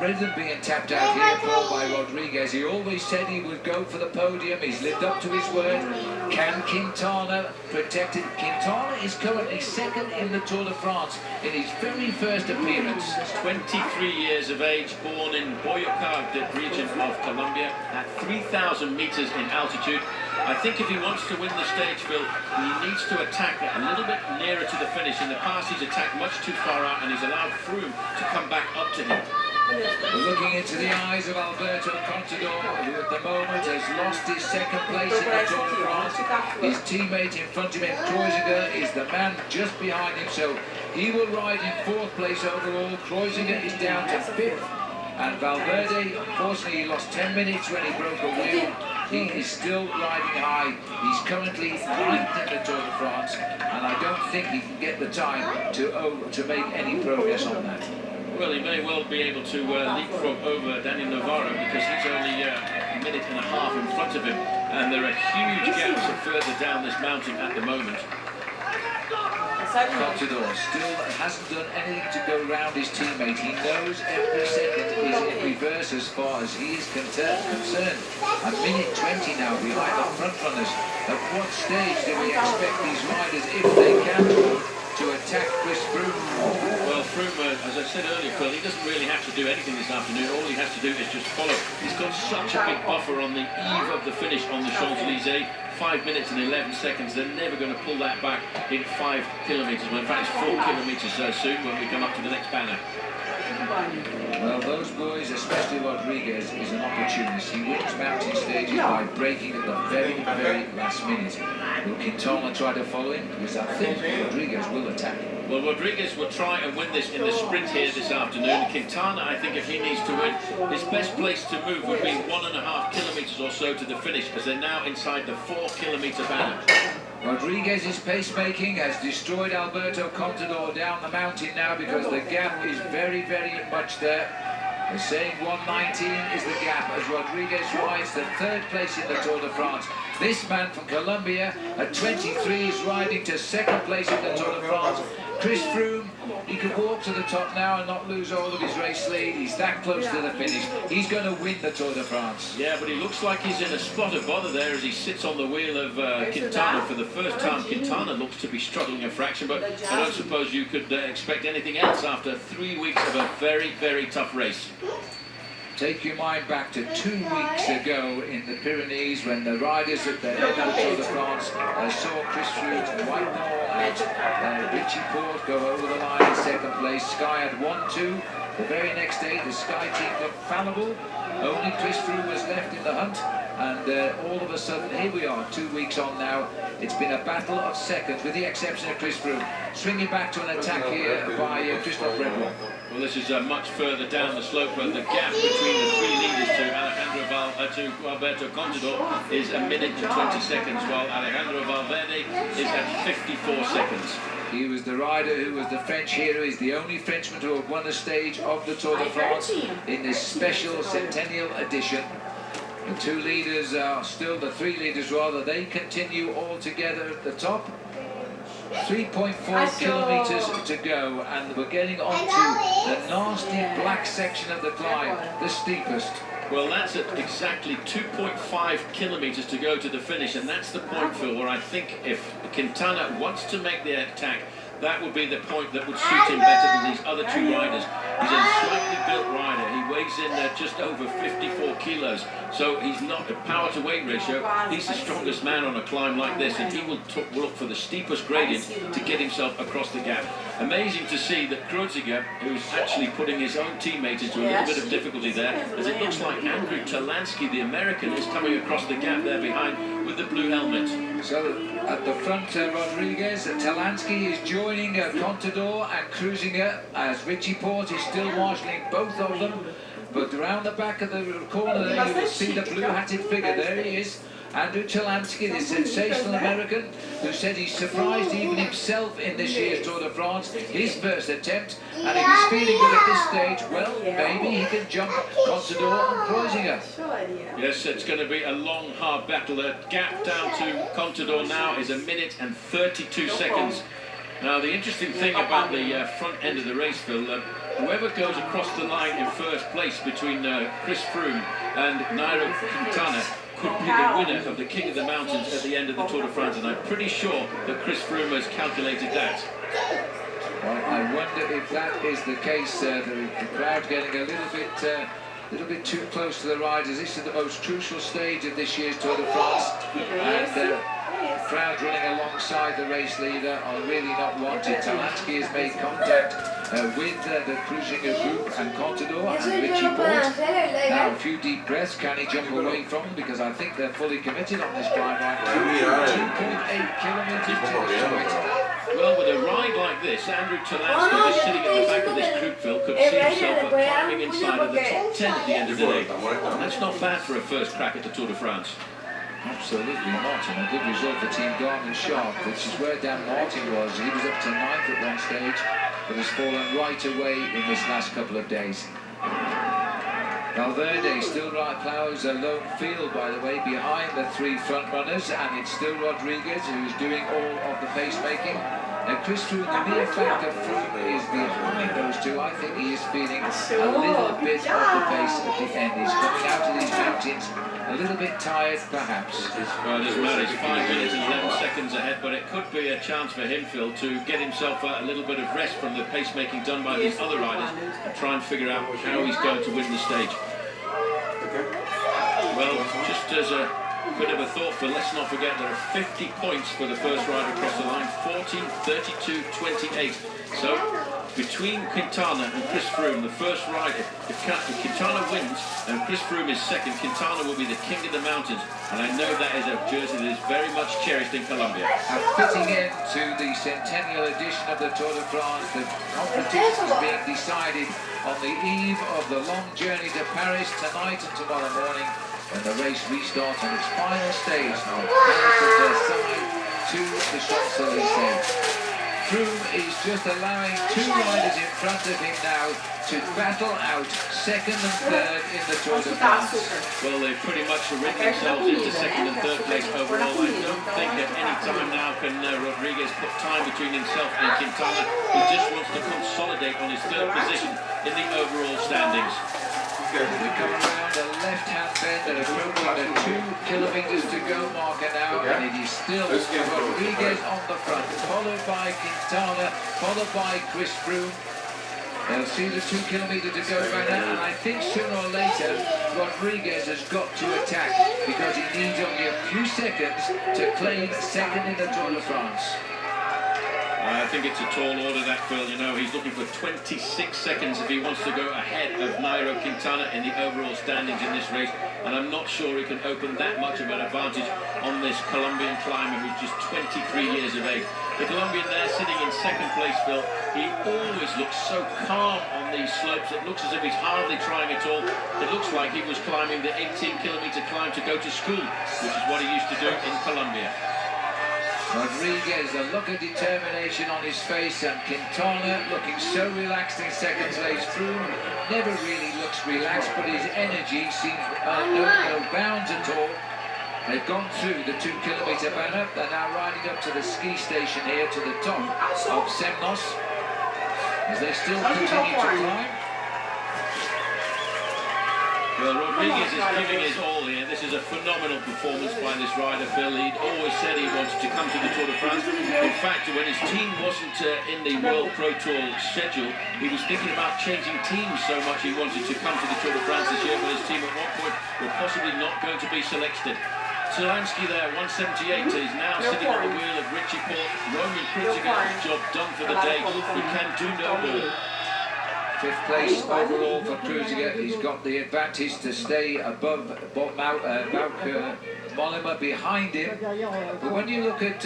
rather than being tapped out here, Paul, by Rodriguez, he always said he would go for the podium. He's lived up to his word. Can Quintana protect it? Quintana is currently second in the Tour de France in his very first appearance. 23 years of age, born in Boyacá, the region of Colombia, at 3,000 meters in altitude. I think if he wants to win the stage, Phil, he needs to attack a little bit nearer to the finish. In the past, he's attacked much too far out, and he's allowed Froome to come back up to him. Looking into the eyes of Alberto Contador, who at the moment has lost his second place in the Tour de France. His teammate in front of him, Kreuziger, is the man just behind him, so he will ride in fourth place overall. Kreuziger is down to fifth, and Valverde, unfortunately, he lost 10 minutes when he broke a wheel. He is still riding high. He's currently ninth in the Tour de France, and I don't think he can get the time to make any progress on that. Well, he may well be able to leapfrog over Daniel Navarro, because he's only a minute and a half in front of him, and there are huge gaps further down this mountain at the moment. Contador still hasn't done anything to go round his teammate. He knows every second is in reverse as far as he is concerned. A minute 20 now behind the front runners. At what stage do we expect these riders, if they can, to attack Chris Froome? Well, Froome, as I said earlier, Phil, he doesn't really have to do anything this afternoon. All he has to do is just follow. He's got such a big buffer on the eve of the finish on the Champs-Élysées. 5 minutes and 11 seconds. They're never going to pull that back in 5 kilometres. Well, in fact, it's 4 kilometres soon when we come up to the next banner. Well, those boys, especially Rodriguez, is an opportunist. He wins mountain stages by breaking at the very, very last minute. Will Quintana try to follow him? Because I think Rodriguez will attack. Well, Rodriguez will try and win this in the sprint here this afternoon. Quintana, I think if he needs to win, his best place to move would be 1.5 kilometres or so to the finish, as they're now inside the 4 kilometre banner. Rodriguez's pacemaking has destroyed Alberto Contador down the mountain now, because the gap is very, very much there. They're saying 1:19 is the gap as Rodriguez rides the third place in the Tour de France. This man from Colombia at 23 is riding to second place in the Tour de France. Chris Froome, he could walk to the top now and not lose all of his race lead. He's that close to the finish. He's going to win the Tour de France. Yeah, but he looks like he's in a spot of bother there as he sits on the wheel of Quintana for the first time. Quintana looks to be struggling a fraction, but I don't suppose you could expect anything else after 3 weeks of a very, very tough race. Take your mind back to 2 weeks ago in the Pyrenees, when the riders at the head of the Tour de France saw Chris Froome wipe them all out. Richie Porte go over the line in second place. Sky had 1-2. The very next day, the Sky team looked fallible. Only Chris Froome was left in the hunt, and all of a sudden, here we are, 2 weeks on now. It's been a battle of seconds, with the exception of Chris Froome. Swinging back to an attack here by Christophe Redouan. Well, this is much further down the slope, and the gap between the three leaders to Alberto Contador is 1 minute and 20 seconds, while Alejandro Valverde is at 54 seconds. He was the rider who was the French hero. He's the only Frenchman to have won a stage of the Tour de France in this special centennial edition. The two leaders are still, the three leaders rather, they continue all together at the top. 3.4 kilometres to go, and we're getting on to the nasty black section of the climb, the steepest. Well, that's at exactly 2.5 kilometres to go to the finish, and that's the point, Phil, where I think if Quintana wants to make the attack, that would be the point that would suit him better than these other two riders. He's a slightly built rider. He weighs in just over 54 kilos, so he's not a power-to-weight ratio. He's the strongest man on a climb like this, and he will look for the steepest gradient to get himself across the gap. Amazing to see that Kreuziger, who's actually putting his own teammate into a little bit of difficulty there, as it looks like Andrew Talansky, the American, is coming across the gap there behind with the blue helmet. So at the front, Rodriguez, Talansky is joining Contador and Kreuziger, as Richie Porte is still marshalling both of them. But around the back of the corner there, you will see the blue-hatted figure. There he is, Andrew Talansky, the sensational American, who said he's surprised even himself in this year's Tour de France, his first attempt, and he's feeling good at this stage. Well, maybe he can jump Contador and Kreuziger. Yes, it's going to be a long, hard battle. The gap down to Contador now is 1 minute and 32 seconds. Now, the interesting thing about the front end of the race, Phil, whoever goes across the line in first place between Chris Froome and Nairo Quintana could be the winner of the King of the Mountains at the end of the Tour de France, and I'm pretty sure that Chris Froome has calculated that. Well, I wonder if that is the case. The crowd getting a little bit too close to the riders. This is the most crucial stage of this year's Tour de France, and crowd running alongside the race leader are really not wanted. Talansky has made contact with the Cruzinger group and Contador and Richie Porte. Now a few deep breaths. Can he jump away from them? Because I think they're fully committed on this climb right now. 2.8 kilometres to the summit. Well, with a ride like this, Andrew Talansky, just sitting at the back of this group, Phil, could see himself climbing inside of the top 10 at the end of the day. And that's not bad for a first crack at the Tour de France. Absolutely not, and a good result for Team Garmin Sharp, which is where Dan Martin was. He was up to 9th at one stage, but has fallen right away in this last couple of days. Valverde still ploughs a lone field, by the way, behind the three front runners, and it's still Rodriguez who's doing all of the pacemaking. Now, Chris Froome, the mere fact that Froome is behind those two, I think he is feeling a little bit of the pace at the end. He's coming out of these mountains a little bit tired, perhaps. Well, it doesn't matter. He's 5 minutes and 11 seconds ahead, but it could be a chance for him, Phil, to get himself a little bit of rest from the pacemaking done by these other riders and try and figure out how he's going to win the stage. Well, just as a bit of a thought, Phil, let's not forget there are 50 points for the first rider across the line, 14, 32, 28. So, between Quintana and Chris Froome, the first rider, if Quintana wins and Chris Froome is second, Quintana will be the king of the mountains. And I know that is a jersey that is very much cherished in Colombia. And fitting into the centennial edition of the Tour de France, the competition is being decided on the eve of the long journey to Paris tonight and tomorrow morning, when the race restarts on its final stage from Paris to Versailles to the Champs-Élysées. Froome is just allowing two riders in front of him now to battle out second and third in the Tour de France. Well, they've pretty much written themselves into second and third place overall. I don't think at any time now can Rodriguez put time between himself and Quintana. He just wants to consolidate on his third position in the overall standings. We come around the left-hand bend at approaching the 2 kilometres to go marker now, and it is still Rodriguez on the front, followed by Quintana, followed by Chris Froome. They'll see the 2 kilometres to go banner, and I think sooner or later Rodriguez has got to attack, because he needs only a few seconds to claim second in the Tour de France. I think it's a tall order, that, Phil. You know, he's looking for 26 seconds if he wants to go ahead of Nairo Quintana in the overall standings in this race, and I'm not sure he can open that much of an advantage on this Colombian climber who's just 23 years of age. The Colombian there sitting in second place, Phil, he always looks so calm on these slopes. It looks as if he's hardly trying at all. It looks like he was climbing the 18-kilometre climb to go to school, which is what he used to do in Colombia. Rodriguez, a look of determination on his face, and Quintana looking so relaxed in second place. Froome never really looks relaxed, but his energy seems no bounds at all. They've gone through the 2 kilometre banner. They're now riding up to the ski station here to the top of Semnos, as they still continue to climb. Well, Rodriguez is giving his all here. This is a phenomenal performance by this rider, Phil. He'd always said he wanted to come to the Tour de France. In fact, when his team wasn't in the World Pro Tour schedule, he was thinking about changing teams so much he wanted to come to the Tour de France this year, but his team at one point were possibly not going to be selected. Talansky there, 178, is now sitting on the wheel of Richie Porte. Roman Krutziger's job done for the day. He can do no more. 5th place overall for Krutziger. He's got the advantage to stay above Mollema behind him. But when you look at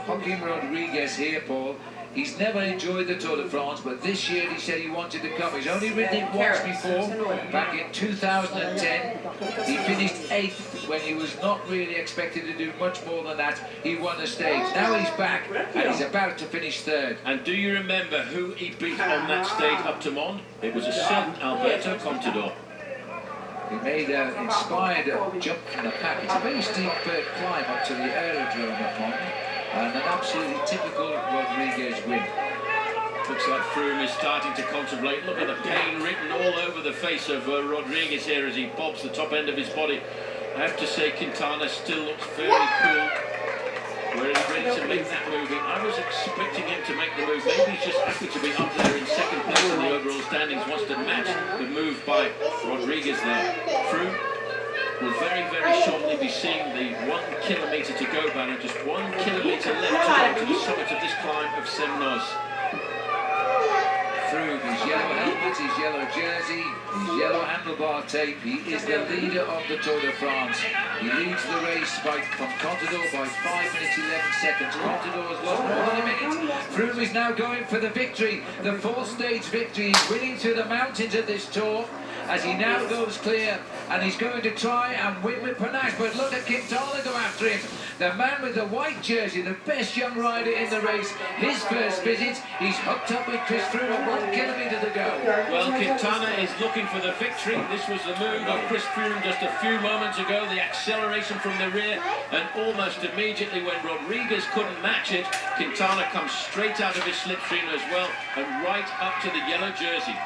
Joaquim Rodriguez here, Paul, he's never enjoyed the Tour de France, but this year he said he wanted to come. He's only ridden it once before, back in 2010. He finished 8th when he was not really expected to do much more than that. He won the stage. Now he's back, and he's about to finish 3rd. And do you remember who he beat on that stage up to Mons? It was a certain Alberto Contador. He made an inspired jump from the pack. It's a very steep climb up to the aerodrome at Mons, and an absolutely typical Rodriguez win. Looks like Froome is starting to contemplate. Look at the pain written all over the face of Rodriguez here as he bobs the top end of his body. I have to say Quintana still looks fairly cool. Where he's ready to make that move. I was expecting him to make the move. Maybe he's just happy to be up there in second place in the overall standings. Wants to match the move by Rodriguez there. Froome will very, very shortly be seeing the 1 kilometer to go banner. Just 1 kilometer left to go to the summit of this climb of Semnoz. Froome, his yellow helmet, his yellow jersey, his yellow handlebar tape. He is the leader of the Tour de France. He leads the race from Contador by 5 minutes 11 seconds. Contador has lost more than a minute. Froome is now going for the victory, the 4th stage victory. He's winning through the mountains of this Tour as he now goes clear, and he's going to try and win with panache. But look at Quintana go after him. The man with the white jersey, the best young rider in the race. His first visit, he's hooked up with Chris Froome at 1 kilometer to go. Well, Quintana is looking for the victory. This was the move of Chris Froome just a few moments ago. The acceleration from the rear, and almost immediately when Rodriguez couldn't match it, Quintana comes straight out of his slipstream as well and right up to the yellow jersey.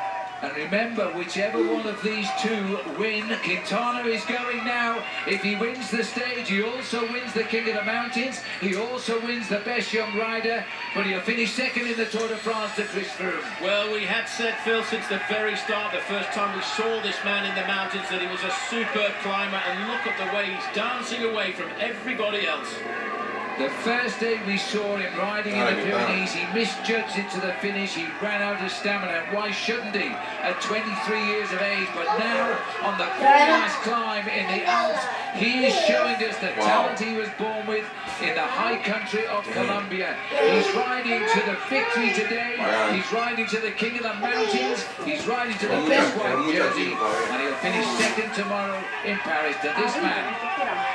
And remember, whichever one of these two win, Quintana is going now. If he wins the stage, he also wins the King of the Mountains. He also wins the best young rider, but he'll finish second in the Tour de France to Chris Froome. Well, we had said, Phil, since the very start, the first time we saw this man in the mountains, that he was a superb climber, and look at the way he's dancing away from everybody else. The first day we saw him riding in the Pyrenees, he misjudged it to the finish. He ran out of stamina. Why shouldn't he at 23 years of age? But now, on the very last climb in the Alps, he is showing us the talent he was born with in the high country of Colombia. He's riding to the victory today. He's riding to the King of the Mountains. He's riding to the best white jersey, and he'll finish second tomorrow in Paris to this man.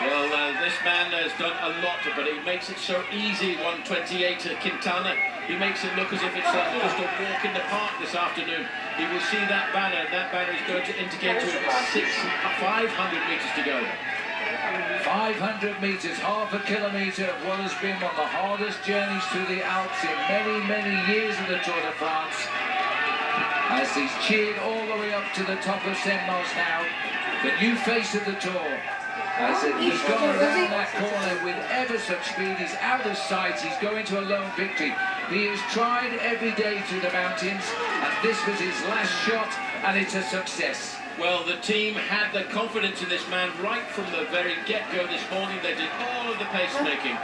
Well, this man has done a lot, but he makes it so easy. 1:28 to Quintana. He makes it look as if it's just a walk in the park this afternoon. He will see that banner, and that banner is going to indicate to him 500 metres to go. 500 metres, half a kilometre of what has been one of the hardest journeys through the Alps in many, many years of the Tour de France. As he's cheered all the way up to the top of Semnoz now, the new face of the Tour. As he's gone around that corner with ever such speed, he's out of sight, he's going to a lone victory. He has tried every day through the mountains, and this was his last shot, and it's a success. Well, the team had the confidence in this man right from the very get-go this morning. They did all of the pace-making.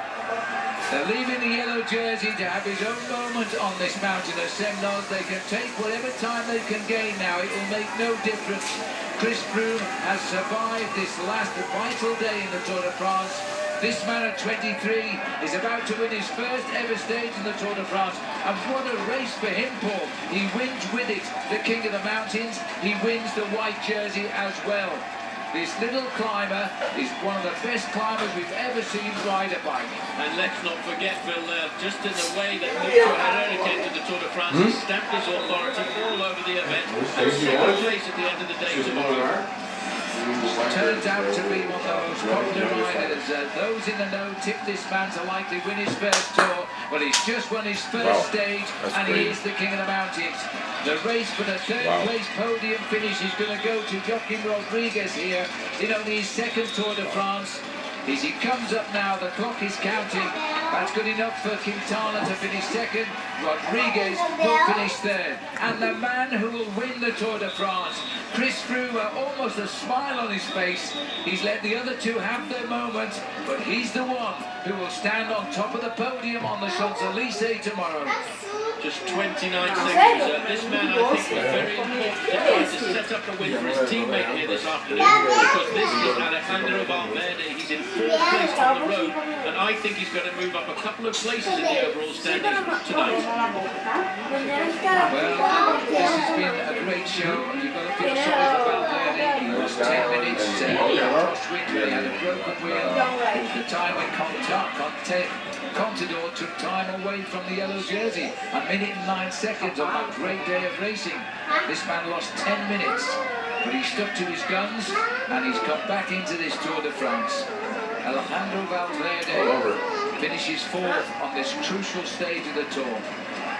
They're leaving the yellow jersey to have his own moment on this mountain of Semnoz. They can take whatever time they can gain now. It will make no difference. Chris Froome has survived this last vital day in the Tour de France. This man at 23 is about to win his first ever stage in the Tour de France. And what a race for him, Paul. He wins with it the King of the Mountains. He wins the white jersey as well. This little climber is one of the best climbers we've ever seen ride a bike. And let's not forget, Phil, just in the way that Lucio Herrera came to the Tour de France, he stamped his authority all over the event. And second place at the end of the day tomorrow. Turns out to be one of the most popular riders. Those in the know tip this man to likely win his first Tour, but he's just won his first stage, and he is the King of the Mountains. The race for the third place podium finish is going to go to Joaquim Rodriguez here in only his second Tour de France. As he comes up now, the clock is counting. That's good enough for Quintana to finish second. Rodriguez will finish third. And the man who will win the Tour de France, Chris Froome, almost a smile on his face. He's let the other two have their moment, but he's the one who will stand on top of the podium on the Champs-Élysées tomorrow. Just 29 seconds. This man, I think, was very important to try to set up the win for his teammate here this afternoon, because this is Alejandro Valverde. He's in fourth place on the road, and I think he's going to move up a couple of places in the overall standings tonight. Well, this has been a great show. You've got to feel sorry for Valverde. He lost 10 minutes crosswind. He had a broken wheel. The time when Contador took time away from the yellow jersey. A minute and 9 seconds on that great day of racing. This man lost 10 minutes, but he stuck to his guns, and he's come back into this Tour de France. Alejandro Valverde finishes fourth on this crucial stage of the Tour.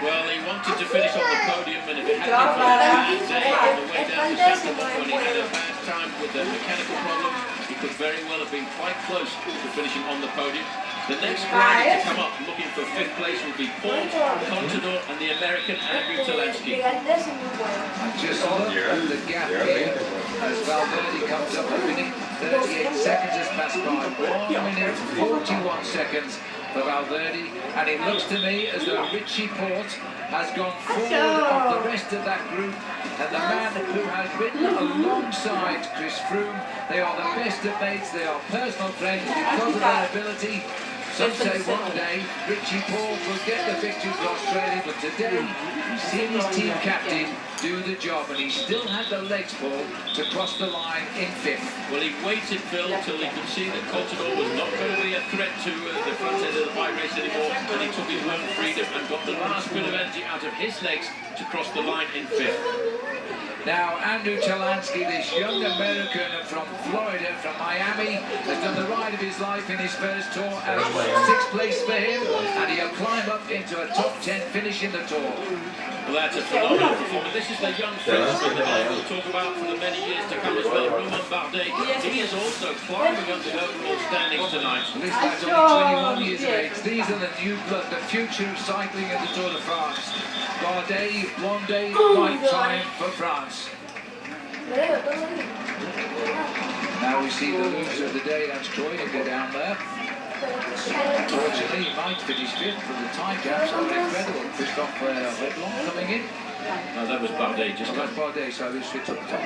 Well, he wanted to finish on the podium, and if it hadn't been for a bad day on the way down to Santa when he had a bad time with the mechanical problems, he could very well have been quite close to finishing on the podium. The next rider to come up looking for 5th place will be Paul Contador and the American Andrew Talansky. And just look at the gap here as Valverde comes up a minute. 38 seconds has passed by. 1 minute 41 seconds for Valverde, and it looks to me as though Richie Porte has gone forward of the rest of that group, and the man who has ridden alongside Chris Froome, they are the best of mates, they are personal friends because of their ability. Some say one day Richie Porte will get the victory for Australia, but today he's seen his team captain do the job, and he still had the legs, Paul, to cross the line in 5th. Well, he waited, Phil, till he could see that Contador was not going to be a threat to the front end of the bike race anymore, and he took his own freedom and got the last bit of energy out of his legs to cross the line in 5th. Now, Andrew Talansky, this young American from Florida, from Miami, has done the ride of his life in his first tour, and 6th place for him, and he'll climb up into a top 10 finish in the tour. Well, that's a phenomenal performance. This is the young Frenchman that I will talk about for the many years to come as well, Romain Bardet. He is also climbing up the overall standings tonight. This guy's only 21 years of age. These are the new blood, the future of cycling in the Tour de France. Bardet, Blondet, white triumph for France. Now we see the loser of the day, that's Kreuziger down there. Unfortunately, he might finish 5th, but the time gaps are incredible. Christophe Redlon coming in. No, that was Bardet, just that's Bardet, so we switch up the top.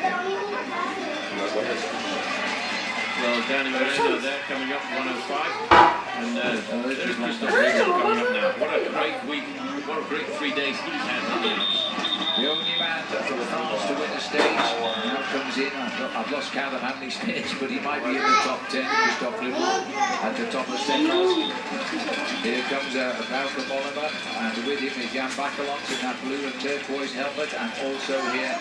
Well, Danny Moreno there coming up 105. And there's Christophe Redlon coming up now. What a great week, what a great 3 days he's had in the Alps. The only man from France to win the stage now comes in. I've lost count of how many spins, but he might be in the top 10. Christophe Redlon at the top of seconds. Here comes Bauke Mollema, and with him is Jan Bakelot in that blue and turquoise helmet, and also here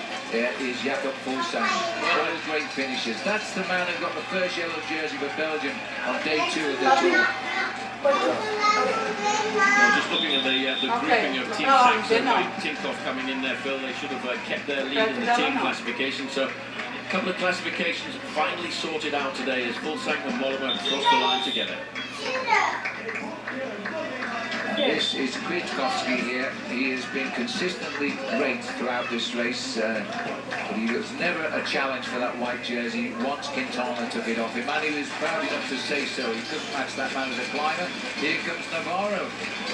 is Jakob Fuglsang. All great finishers. That's the man who got the first yellow jersey for Belgium on day 2 of the tour. Well, just looking at the grouping of Team Saxon, Tinkoff coming in there, Phil, they should have kept their lead in the team classification. So a couple of classifications finally sorted out today as Fuglsang and Mollema crossed the line together. This is Kwiatkowski here. He has been consistently great throughout this race, but he was never a challenge for that white jersey once Quintana took it off him, and he was proud enough to say so. He couldn't match that man as a climber. Here comes Navarro.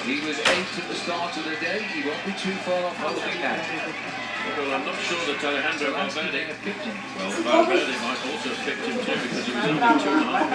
He was 8th at the start of the day. He won't be too far off holding that. Well, I'm not sure that Alejandro Valverde picked him. Well, Valverde might also have picked him too, because he was only 2.5